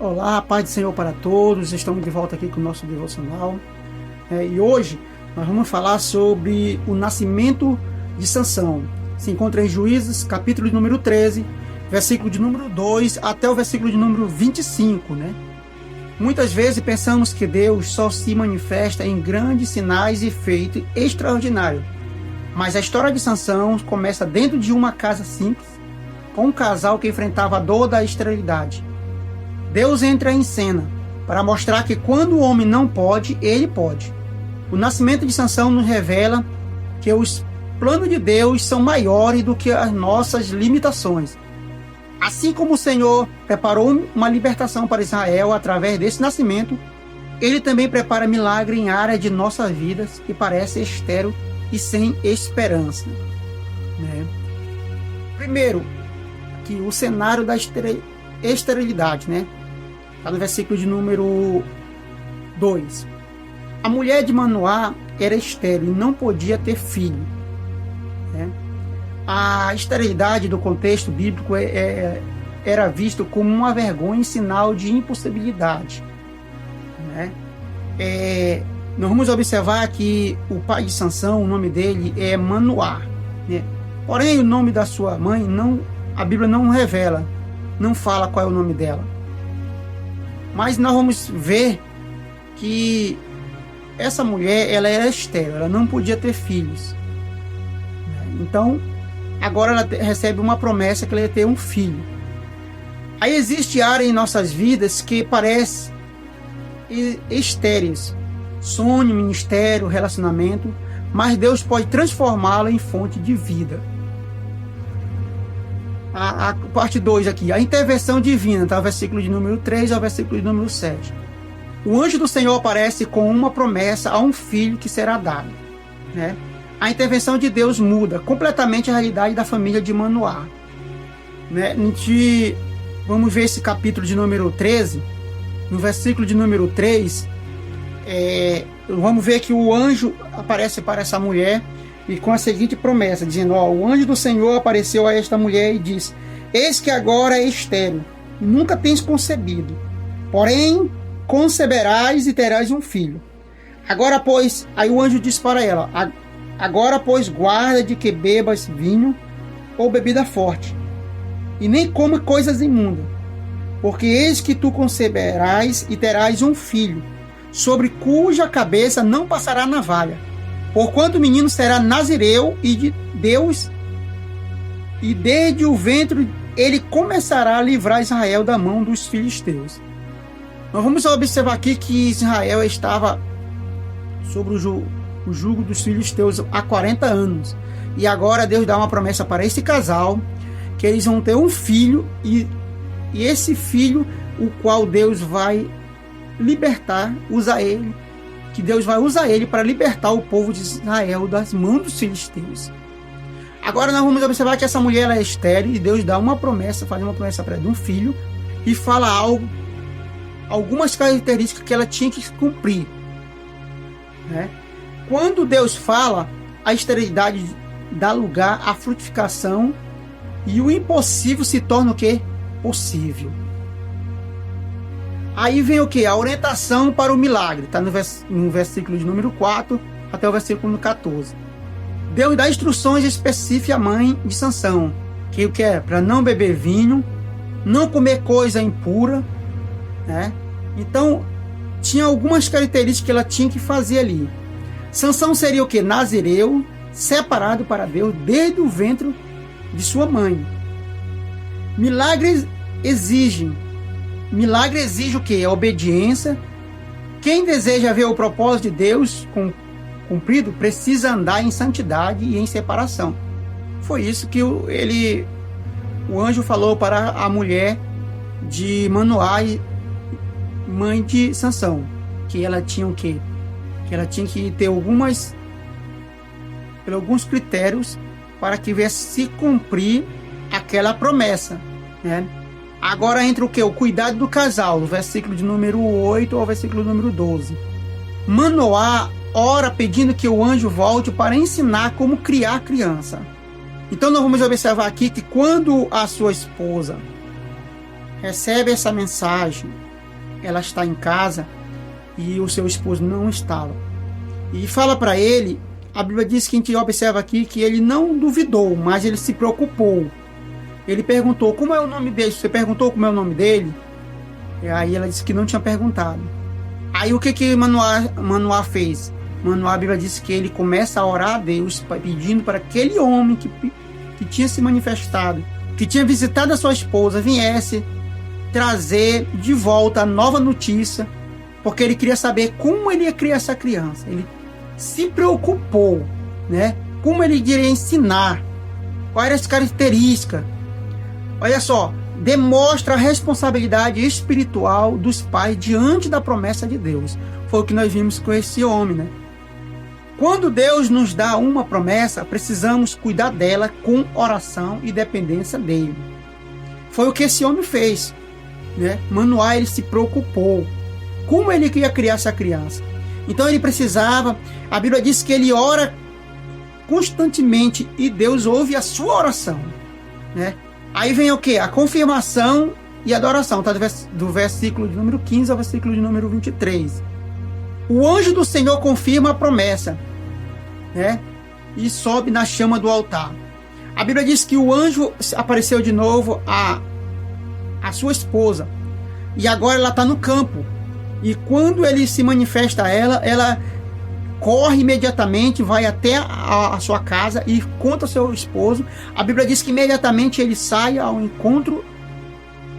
Olá, paz do Senhor para todos. Estamos de volta aqui com o nosso devocional. E hoje nós vamos falar sobre o nascimento de Sansão. Se encontra em Juízes, capítulo de número 13, versículo de número 2 até o versículo de número 25, né? Muitas vezes pensamos que Deus só se manifesta em grandes sinais e feitos extraordinários. Mas a história de Sansão começa dentro de uma casa simples, com um casal que enfrentava a dor da esterilidade. Deus entra em cena para mostrar que quando o homem não pode, ele pode. O nascimento de Sansão nos revela que os planos de Deus são maiores do que as nossas limitações. Assim como o Senhor preparou uma libertação para Israel através desse nascimento, Ele também prepara milagre em áreas de nossas vidas que parece estéril e sem esperança. Primeiro, que o cenário da esterilidade, Está no versículo de número 2. A mulher de Manoá era estéril e não podia ter filho. A esterilidade do contexto bíblico era visto como uma vergonha e sinal de impossibilidade. Nós vamos observar que o pai de Sansão, o nome dele é Manoá. Porém, o nome da sua mãe, a Bíblia não revela, não fala qual é o nome dela. Mas nós vamos ver que essa mulher, ela era estéril, ela não podia ter filhos. Então, agora ela recebe uma promessa que ela ia ter um filho. Aí existe área em nossas vidas que parece estéreis, sonho, ministério, relacionamento, mas Deus pode transformá-la em fonte de vida. A parte 2 aqui, a intervenção divina, tá? O versículo de número 3 ao versículo de número 7. O anjo do Senhor aparece com uma promessa a um filho que será dado. A intervenção de Deus muda completamente a realidade da família de Manoá. Vamos ver esse capítulo de número 13, no versículo de número 3, vamos ver que o anjo aparece para essa mulher e com a seguinte promessa, dizendo: o anjo do Senhor apareceu a esta mulher e disse: eis que agora é estéril, nunca tens concebido, porém conceberás e terás um filho. Agora, pois, aí o anjo disse para ela: agora, pois, guarda de que bebas vinho ou bebida forte, e nem coma coisas imundas, porque eis que tu conceberás e terás um filho, sobre cuja cabeça não passará navalha. Porquanto o menino será nazireu e de Deus, e desde o ventre ele começará a livrar Israel da mão dos filisteus. Nós vamos observar aqui que Israel estava sobre o jugo dos filisteus há 40 anos. E agora Deus dá uma promessa para esse casal, que eles vão ter um filho, e esse filho, o qual Deus vai libertar, que Deus vai usar ele para libertar o povo de Israel das mãos dos filisteus. Agora nós vamos observar que essa mulher, ela é estéril, e Deus dá uma promessa, faz uma promessa para ela de um filho, e fala algumas características que ela tinha que cumprir. Quando Deus fala, a esterilidade dá lugar à frutificação, e o impossível se torna o quê? Possível. Aí vem o que? A orientação para o milagre. Está no versículo de número 4 até o versículo 14. Deus dá instruções específicas à mãe de Sansão. Que o que é? Para não beber vinho, não comer coisa impura. Então, tinha algumas características que ela tinha que fazer ali. Sansão seria o que? Nazireu, separado para Deus desde o ventre de sua mãe. Milagre exige o que? A obediência. Quem deseja ver o propósito de Deus cumprido precisa andar em santidade e em separação. Foi isso que o anjo falou para a mulher de Manoá, mãe de Sansão, que ela tinha o quê? Que ela tinha que ter alguns critérios para que viesse se cumprir aquela promessa, Agora entra o que? O cuidado do casal, do versículo de número 8 ao versículo número 12. Manoá ora pedindo que o anjo volte para ensinar como criar criança. Então nós vamos observar aqui que quando a sua esposa recebe essa mensagem ela está em casa e o seu esposo não estava. E fala para ele, a Bíblia diz que a gente observa aqui que ele não duvidou, mas ele se preocupou. Ele perguntou, como é o nome dele? Você perguntou como é o nome dele? E aí ela disse que não tinha perguntado. Aí o que Manoá fez? Manoá, a Bíblia diz que ele começa a orar a Deus, pedindo para aquele homem que tinha se manifestado, que tinha visitado a sua esposa, viesse trazer de volta a nova notícia, porque ele queria saber como ele ia criar essa criança. Ele se preocupou, né? Como ele iria ensinar, quais eram as características. Olha só, demonstra a responsabilidade espiritual dos pais diante da promessa de Deus. Foi o que nós vimos com esse homem, né? Quando Deus nos dá uma promessa, precisamos cuidar dela com oração e dependência dele. Foi o que esse homem fez, né? Manoá, ele se preocupou. Como ele queria criar essa criança? Então ele precisava, a Bíblia diz que ele ora constantemente e Deus ouve a sua oração, né? Aí vem o que? A confirmação e adoração, tá? Do versículo de número 15 ao versículo de número 23. O anjo do Senhor confirma a promessa, né? E sobe na chama do altar. A Bíblia diz que o anjo apareceu de novo a sua esposa. E agora ela está no campo. E quando ele se manifesta a ela, ela corre imediatamente, vai até a sua casa e conta ao seu esposo. A Bíblia diz que imediatamente ele sai ao encontro,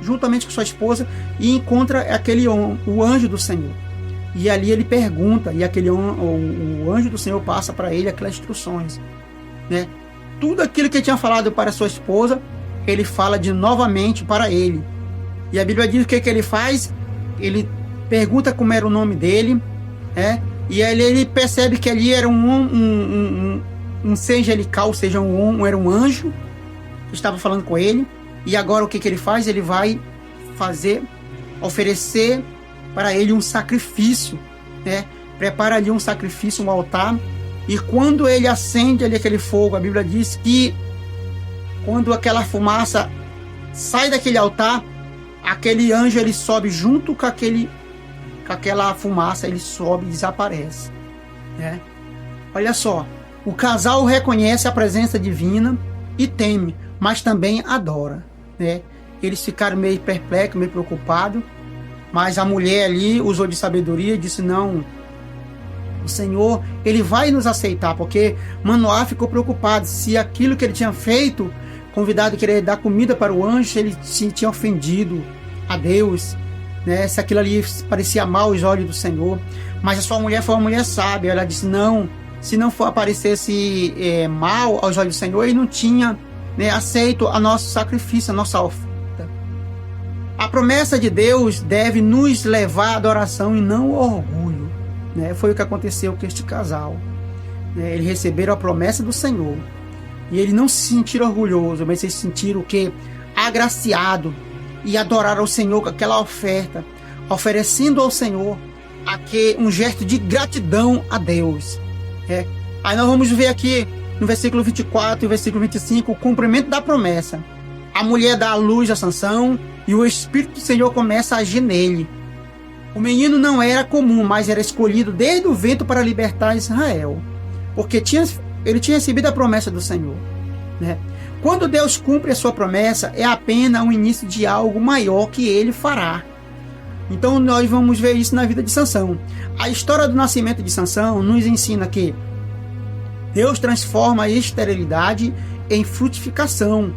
juntamente com sua esposa, e encontra o anjo do Senhor. E ali ele pergunta, e o anjo do Senhor passa para ele aquelas instruções, né? Tudo aquilo que ele tinha falado para sua esposa, ele fala novamente para ele. E a Bíblia diz o que ele faz? Ele pergunta como era o nome dele, né? E aí ele percebe que ali era um ser angelical, ou seja, era um anjo que estava falando com ele. E agora o que ele faz? Ele vai oferecer para ele um sacrifício, né? Prepara ali um sacrifício, um altar. E quando ele acende ali aquele fogo, a Bíblia diz que quando aquela fumaça sai daquele altar, aquele anjo ele sobe junto com aquela fumaça, ele sobe e desaparece, né? Olha só, o casal reconhece a presença divina e teme, mas também adora, né? Eles ficaram meio perplexos, meio preocupados, mas a mulher ali usou de sabedoria e disse: não, o Senhor, ele vai nos aceitar, porque Manoá ficou preocupado se aquilo que ele tinha feito, convidado a querer dar comida para o anjo, ele se tinha ofendido a Deus, né? Se aquilo ali parecia mal aos olhos do Senhor. Mas a sua mulher foi uma mulher sábia. Ela disse: não, se não aparecesse mal aos olhos do Senhor, ele não tinha, né, aceito o nosso sacrifício, a nossa oferta. A promessa de Deus deve nos levar à adoração e não ao orgulho, né? Foi o que aconteceu com este casal, né? Eles receberam a promessa do Senhor e eles não se sentiram orgulhosos, mas eles se sentiram o quê? Agraciado, e adoraram ao Senhor com aquela oferta, oferecendo ao Senhor um gesto de gratidão a Deus. Aí nós vamos ver aqui no versículo 24 e versículo 25 o cumprimento da promessa. A mulher dá à luz a Sansão e o Espírito do Senhor começa a agir nele. O menino não era comum, mas era escolhido desde o ventre para libertar Israel, porque ele tinha recebido a promessa do Senhor, né? Quando Deus cumpre a sua promessa, é apenas o início de algo maior que ele fará. Então nós vamos ver isso na vida de Sansão. A história do nascimento de Sansão nos ensina que Deus transforma a esterilidade em frutificação.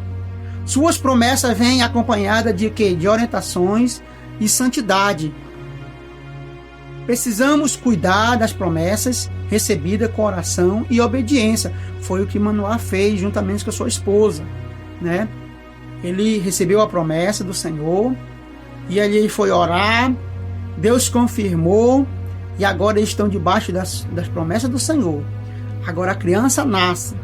Suas promessas vêm acompanhadas de quê? De orientações e santidade. Precisamos cuidar das promessas recebidas com oração e obediência. Foi o que Manoá fez juntamente com a sua esposa, né? Ele recebeu a promessa do Senhor e ali ele foi orar. Deus confirmou e agora eles estão debaixo das promessas do Senhor. Agora a criança nasce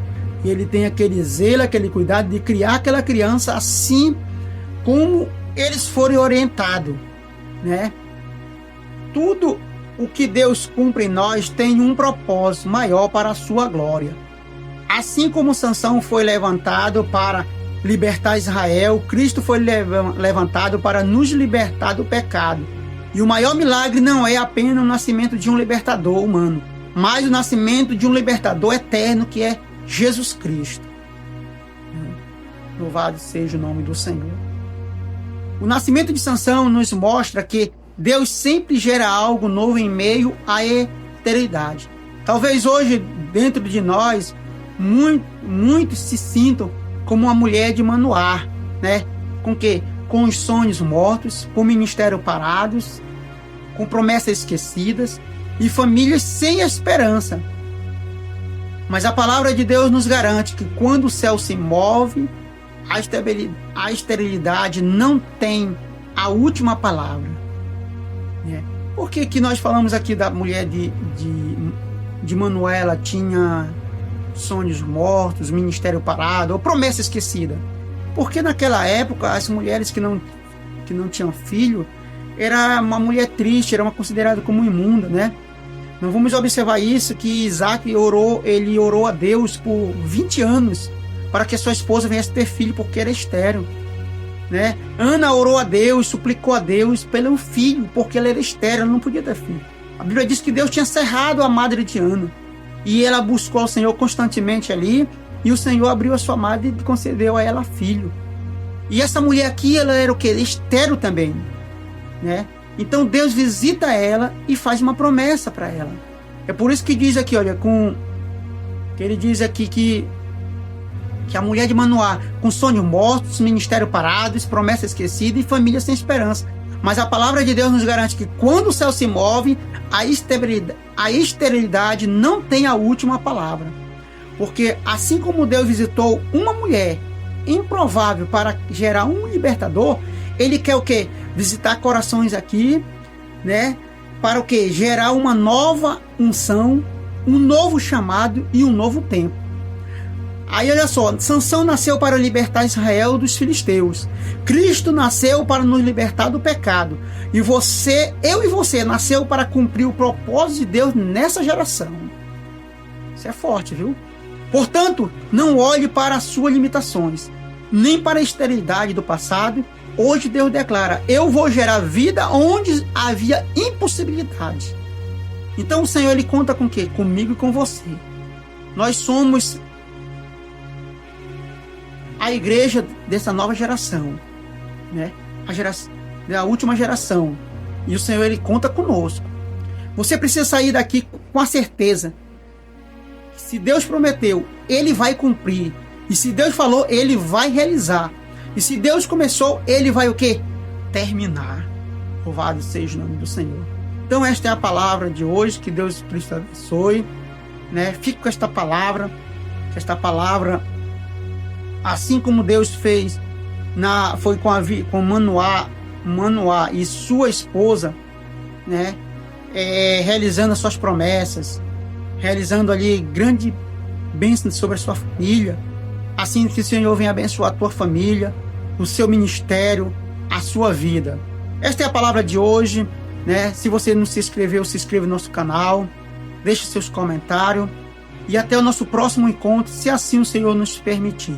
e ele tem aquele zelo, aquele cuidado de criar aquela criança assim como eles forem orientados, né? Tudo o que Deus cumpre em nós tem um propósito maior para a sua glória. Assim como Sansão foi levantado para libertar Israel, Cristo foi levantado para nos libertar do pecado E o maior milagre não é apenas o nascimento de um libertador humano, mas o nascimento de um libertador eterno, que é Jesus Cristo. Louvado seja o nome do Senhor. O nascimento de Sansão nos mostra que Deus sempre gera algo novo em meio à eternidade. Talvez hoje, dentro de nós, muitos se sintam como uma mulher de Manoá, né? Com quê? Com os sonhos mortos, com ministério parados, com promessas esquecidas e famílias sem esperança. Mas a palavra de Deus nos garante que quando o céu se move, a esterilidade não tem a última palavra. Por que nós falamos aqui da mulher de Manoá? Ela tinha sonhos mortos, ministério parado ou promessa esquecida? Porque naquela época as mulheres que não tinham filho era uma mulher triste, era considerada como imunda, né? Nós vamos observar isso, que Isaac orou a Deus por 20 anos para que a sua esposa viesse ter filho, porque era estéril, né? Ana orou a Deus, suplicou a Deus pelo filho, porque ela era estéril, ela não podia ter filho. A Bíblia diz que Deus tinha cerrado a madre de Ana, e ela buscou ao Senhor constantemente ali, e o Senhor abriu a sua madre e concedeu a ela filho. E essa mulher aqui, ela era o quê? Estéril também, né? Então Deus visita ela e faz uma promessa para ela. É por isso que diz aqui, olha, que ele diz aqui que a mulher de Manoá, com sonhos mortos, ministério parado, promessa esquecida e família sem esperança. Mas a palavra de Deus nos garante que quando o céu se move, a esterilidade não tem a última palavra. Porque assim como Deus visitou uma mulher improvável para gerar um libertador, ele quer o quê? Visitar corações aqui, né? Para o quê? Gerar uma nova unção, um novo chamado e um novo tempo. Aí olha só, Sansão nasceu para libertar Israel dos filisteus. Cristo nasceu para nos libertar do pecado. E eu e você, nasceu para cumprir o propósito de Deus nessa geração. Isso é forte, viu? Portanto, não olhe para as suas limitações, nem para a esterilidade do passado. Hoje Deus declara: eu vou gerar vida onde havia impossibilidade. Então o Senhor, ele conta com o quê? Comigo e com você. Nós somos a igreja dessa nova geração, né? A última geração. E o Senhor, ele conta conosco. Você precisa sair daqui com a certeza que se Deus prometeu, ele vai cumprir. E se Deus falou, ele vai realizar. E se Deus começou, ele vai o quê? Terminar. Louvado seja o nome do Senhor. Então esta é a palavra de hoje. Que Deus Cristo abençoe, né? Fique com esta palavra. Que esta palavra, assim como Deus fez, foi com Manoá e sua esposa, né? Realizando as suas promessas, realizando ali grande bênção sobre a sua família. Assim que o Senhor venha abençoar a tua família, o seu ministério, a sua vida. Esta é a palavra de hoje, né? Se você não se inscreveu, se inscreva no nosso canal, deixe seus comentários e até o nosso próximo encontro, se assim o Senhor nos permitir.